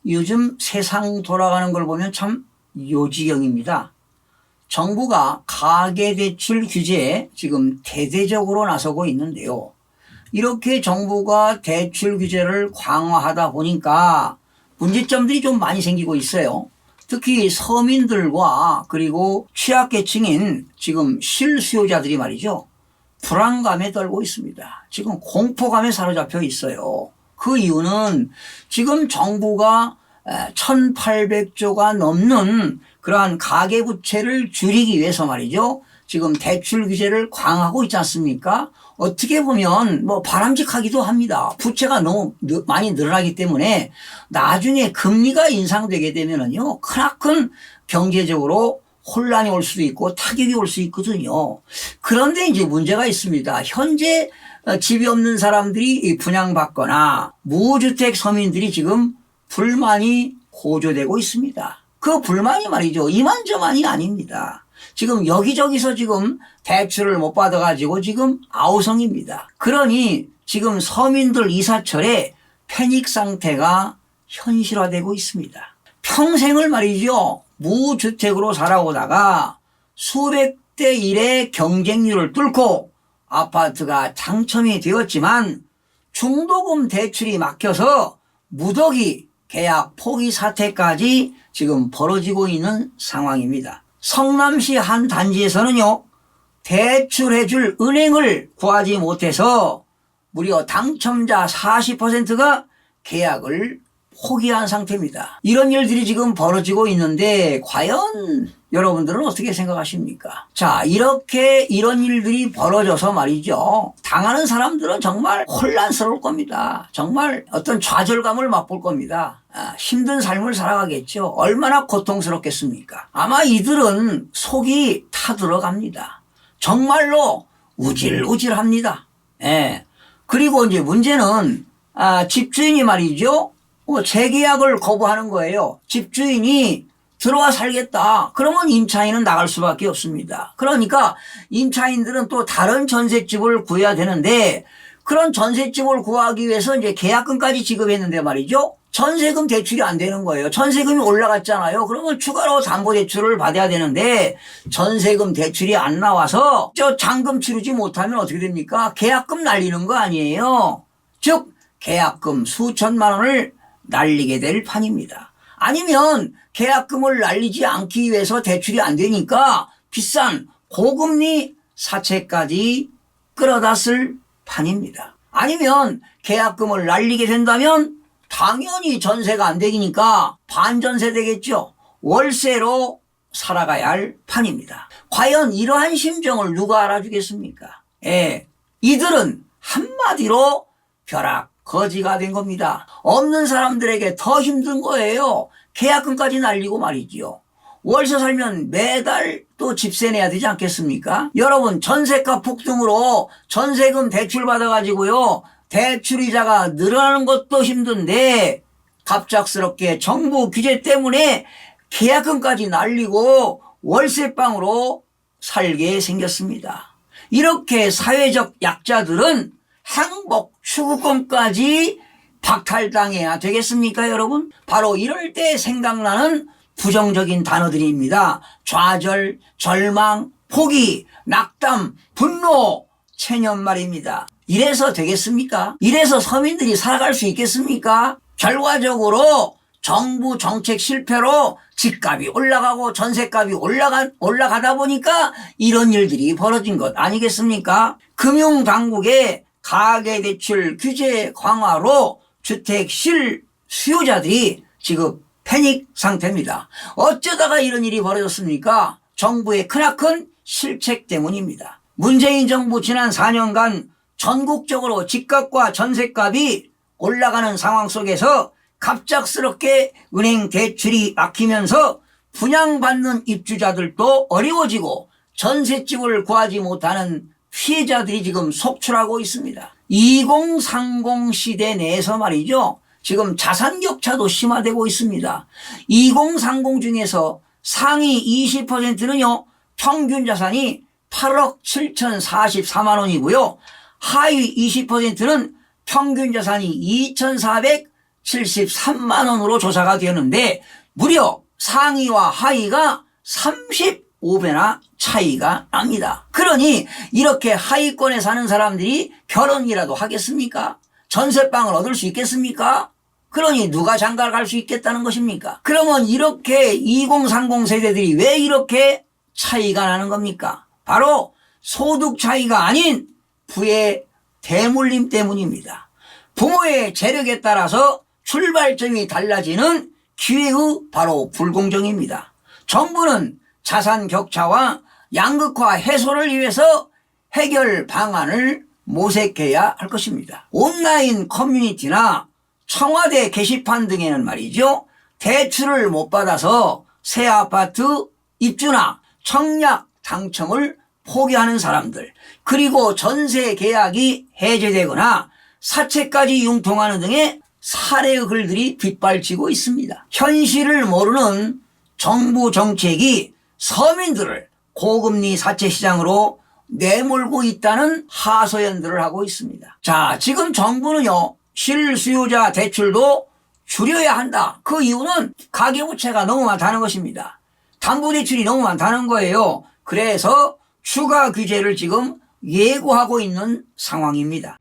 요즘 세상 돌아가는 걸 보면 참 요지경입니다. 정부가 가계대출 규제에 지금 대대적으로 나서고 있는데요. 이렇게 정부가 대출 규제를 강화하다 보니까 문제점들이 좀 많이 생기고 있어요. 특히 서민들과 그리고 취약계층인 지금 실수요자들이 말이죠. 불안감에 떨고 있습니다. 지금 공포감에 사로잡혀 있어요. 그 이유는 지금 정부가 1,800조가 넘는 그러한 가계부채를 줄이기 위해서 말이죠. 지금 대출 규제를 강화하고 있지 않습니까? 어떻게 보면 뭐 바람직하기도 합니다. 부채가 너무 많이 늘어나기 때문에 나중에 금리가 인상되게 되면은요, 크나큰 경제적으로 혼란이 올 수도 있고 타격이 올 수 있거든요. 그런데 이제 문제가 있습니다. 현재 집이 없는 사람들이 분양받거나 무주택 서민들이 지금 불만이 고조되고 있습니다. 그 불만이 말이죠. 이만저만이 아닙니다. 지금 여기저기서 지금 대출을 못 받아가지고 지금 아우성입니다. 그러니 지금 서민들 이사철에 패닉 상태가 현실화되고 있습니다. 평생을 말이죠. 무주택으로 살아오다가 수백 대 1의 경쟁률을 뚫고 아파트가 당첨이 되었지만 중도금 대출이 막혀서 무더기 계약 포기 사태까지 지금 벌어지고 있는 상황입니다. 성남시 한 단지에서는요, 대출해줄 은행을 구하지 못해서 무려 당첨자 40%가 계약을 포기한 상태입니다. 이런 일들이 지금 벌어지고 있는데 과연 여러분들은 어떻게 생각하십니까? 자, 이렇게 이런 일들이 벌어져서 말이죠. 당하는 사람들은 정말 혼란스러울 겁니다. 정말 어떤 좌절감을 맛볼 겁니다. 힘든 삶을 살아가겠죠. 얼마나 고통스럽겠습니까? 아마 이들은 속이 타들어갑니다. 정말로 우질우질합니다. 예. 그리고 이제 문제는 집주인이 말이죠. 재계약을 거부하는 거예요. 집주인이 들어와 살겠다. 그러면 임차인은 나갈 수밖에 없습니다. 그러니까 임차인들은 또 다른 전셋집을 구해야 되는데 그런 전셋집을 구하기 위해서 이제 계약금까지 지급했는데 말이죠. 전세금 대출이 안 되는 거예요. 전세금이 올라갔잖아요. 그러면 추가로 담보대출을 받아야 되는데 전세금 대출이 안 나와서 저 잔금 치르지 못하면 어떻게 됩니까? 계약금 날리는 거 아니에요. 즉 계약금 수천만 원을 날리게 될 판입니다. 아니면 계약금을 날리지 않기 위해서 대출이 안 되니까 비싼 고금리 사채까지 끌어다 쓸 판입니다. 아니면 계약금을 날리게 된다면 당연히 전세가 안 되니까 반전세 되겠죠. 월세로 살아가야 할 판입니다. 과연 이러한 심정을 누가 알아주겠습니까? 이들은 한마디로 벼락 거지가 된 겁니다. 없는 사람들에게 더 힘든 거예요. 계약금까지 날리고 말이지요. 월세 살면 매달 또 집세 내야 되지 않겠습니까? 여러분 전세가 폭등으로 전세금 대출 받아가지고요. 대출이자가 늘어나는 것도 힘든데 갑작스럽게 정부 규제 때문에 계약금까지 날리고 월세방으로 살게 생겼습니다. 이렇게 사회적 약자들은 행복 추구권까지 박탈당해야 되겠습니까, 여러분? 바로 이럴 때 생각나는 부정적인 단어들입니다. 좌절, 절망, 포기, 낙담, 분노, 체념 말입니다. 이래서 되겠습니까? 이래서 서민들이 살아갈 수 있겠습니까? 결과적으로 정부 정책 실패로 집값이 올라가고 전세값이 올라가다 보니까 이런 일들이 벌어진 것 아니겠습니까? 금융당국의 가계대출 규제 강화로 주택 실수요자들이 지금 패닉 상태입니다. 어쩌다가 이런 일이 벌어졌습니까? 정부의 크나큰 실책 때문입니다. 문재인 정부 지난 4년간 전국적으로 집값과 전세값이 올라가는 상황 속에서 갑작스럽게 은행 대출이 막히면서 분양받는 입주자들도 어려워지고 전셋집을 구하지 못하는 피해자들이 지금 속출하고 있습니다. 2030 시대 내에서 말이죠. 지금 자산 격차도 심화되고 있습니다. 2030 중에서 상위 20%는요. 평균 자산이 8억 7,044만 원이고요. 하위 20%는 평균 자산이 73만 원으로 조사가 되었는데 무려 상위와 하위가 35배나 차이가 납니다. 그러니 이렇게 하위권에 사는 사람들이 결혼이라도 하겠습니까? 전세방을 얻을 수 있겠습니까? 그러니 누가 장가를 갈 수 있겠다는 것입니까? 그러면 이렇게 2030 세대들이 왜 이렇게 차이가 나는 겁니까? 바로 소득 차이가 아닌 부의 대물림 때문입니다. 부모의 재력에 따라서 출발점이 달라지는 기회의 바로 불공정입니다. 정부는 자산 격차와 양극화 해소를 위해서 해결 방안을 모색해야 할 것입니다. 온라인 커뮤니티나 청와대 게시판 등에는 말이죠. 대출을 못 받아서 새 아파트 입주나 청약 당첨을 포기하는 사람들, 그리고 전세 계약이 해제되거나 사채까지 융통하는 등의 사례의 글들이 빗발치고 있습니다. 현실을 모르는 정부 정책이 서민들을 고금리 사채 시장으로 내몰고 있다는 하소연들을 하고 있습니다. 자, 지금 정부는요, 실수요자 대출도 줄여야 한다. 그 이유는 가계부채가 너무 많다는 것입니다. 담보대출이 너무 많다는 거예요. 그래서 추가 규제를 지금 예고하고 있는 상황입니다.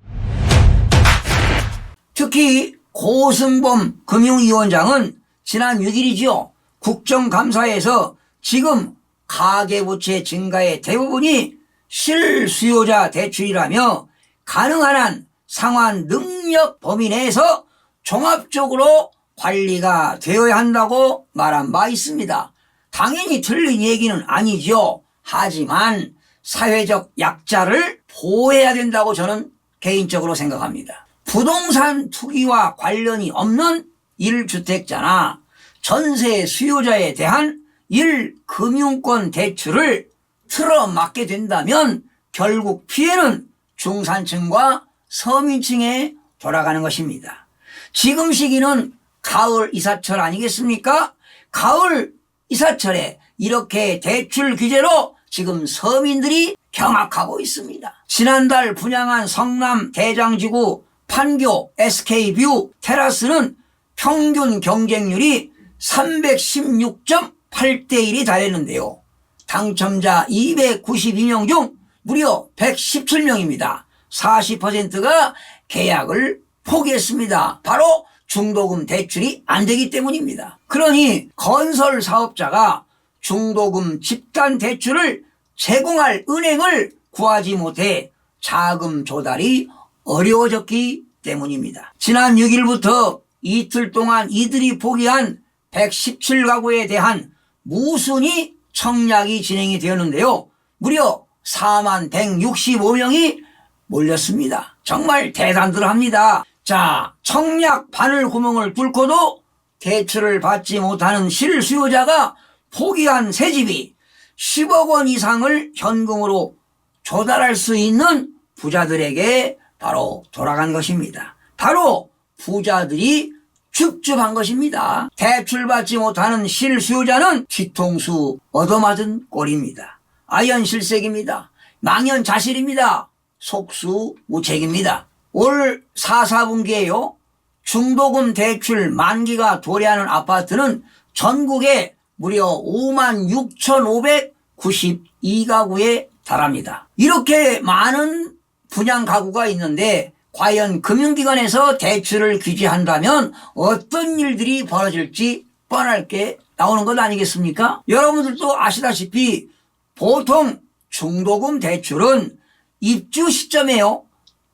특히 고승범 금융위원장은 지난 6일이죠. 국정감사에서 지금 가계부채 증가의 대부분이 실수요자 대출이라며 가능한 한 상환 능력 범위 내에서 종합적으로 관리가 되어야 한다고 말한 바 있습니다. 당연히 틀린 얘기는 아니죠. 하지만 사회적 약자를 보호해야 된다고 저는 개인적으로 생각합니다. 부동산 투기와 관련이 없는 1주택자나 전세 수요자에 대한 1금융권 대출을 틀어막게 된다면 결국 피해는 중산층과 서민층에 돌아가는 것입니다. 지금 시기는 가을 이사철 아니겠습니까? 가을 이사철에 이렇게 대출 규제로 지금 서민들이 경악하고 있습니다. 지난달 분양한 성남 대장지구 판교 SK뷰 테라스는 평균 경쟁률이 316.8대 1이 달했는데요. 당첨자 292명 중 무려 117명입니다. 40%가 계약을 포기했습니다. 바로 중도금 대출이 안 되기 때문입니다. 그러니 건설 사업자가 중도금 집단 대출을 제공할 은행을 구하지 못해 자금 조달이 어려워졌기 때문입니다. 지난 6일부터 이틀 동안 이들이 포기한 117가구에 대한 무순위 청약이 진행이 되었는데요. 무려 4165명이 몰렸습니다. 정말 대단들합니다. 자, 청약 바늘 구멍을 뚫고도 대출을 받지 못하는 실수요자가 포기한 새 집이 10억 원 이상을 현금으로 조달할 수 있는 부자들에게 바로 돌아간 것입니다. 바로 부자들이 줍줍한 것입니다. 대출받지 못하는 실수요자는 뒤통수 얻어맞은 꼴입니다. 아연실색입니다. 망연자실입니다. 속수무책입니다. 올 4, 4분기에요. 중도금 대출 만기가 도래하는 아파트는 전국에 무려 56,592가구에 달합니다. 이렇게 많은 분양 가구가 있는데 과연 금융기관에서 대출을 규제한다면 어떤 일들이 벌어질지 뻔하게 나오는 것 아니겠습니까? 여러분들도 아시다시피 보통 중도금 대출은 입주 시점에요.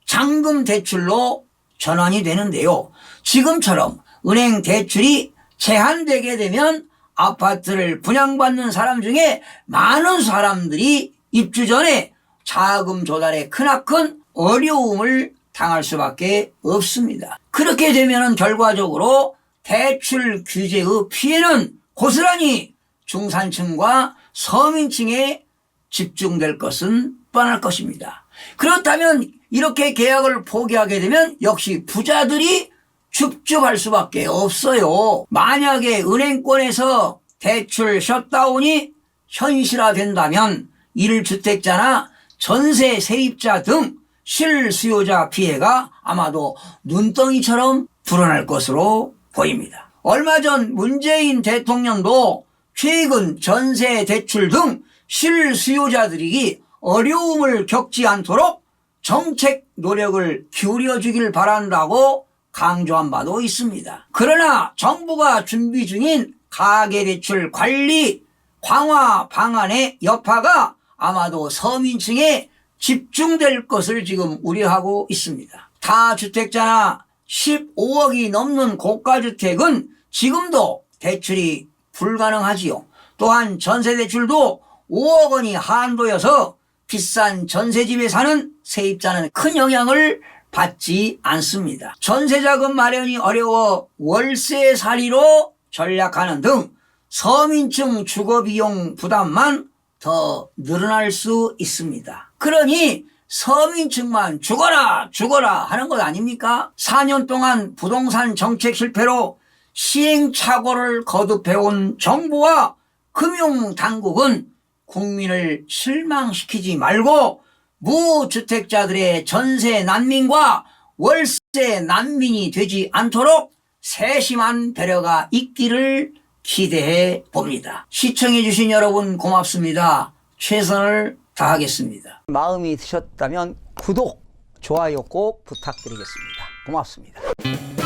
잔금 대출로 전환이 되는데요. 지금처럼 은행 대출이 제한되게 되면 아파트를 분양받는 사람 중에 많은 사람들이 입주 전에 자금 조달에 크나큰 어려움을 당할 수밖에 없습니다. 그렇게 되면 결과적으로 대출 규제의 피해는 고스란히 중산층과 서민층에 집중될 것은 뻔할 것입니다. 그렇다면 이렇게 계약을 포기하게 되면 역시 부자들이 줍줍할 수밖에 없어요. 만약에 은행권에서 대출 셧다운이 현실화된다면 1주택자나 전세 세입자 등 실수요자 피해가 아마도 눈덩이처럼 불어날 것으로 보입니다. 얼마 전 문재인 대통령도 최근 전세 대출 등 실수요자들이 어려움을 겪지 않도록 정책 노력을 기울여 주길 바란다고 강조한 바도 있습니다. 그러나 정부가 준비 중인 가계대출 관리 강화 방안의 여파가 아마도 서민층에 집중될 것을 지금 우려하고 있습니다. 다주택자나 15억이 넘는 고가주택은 지금도 대출이 불가능하지요. 또한 전세대출도 5억 원이 한도여서 비싼 전세집에 사는 세입자는 큰 영향을 받지 않습니다. 전세자금 마련이 어려워 월세살이로 전략하는 등 서민층 주거비용 부담만 더 늘어날 수 있습니다. 그러니 서민층만 죽어라 하는 것 아닙니까? 4년 동안 부동산 정책 실패로 시행착오를 거듭해온 정부와 금융당국은 국민을 실망시키지 말고 무주택자들의 전세 난민과 월세 난민이 되지 않도록 세심한 배려가 있기를 기대해 봅니다. 시청해 주신 여러분 고맙습니다. 최선을 다하겠습니다. 마음이 드셨다면 구독, 좋아요 꼭 부탁드리겠습니다. 고맙습니다.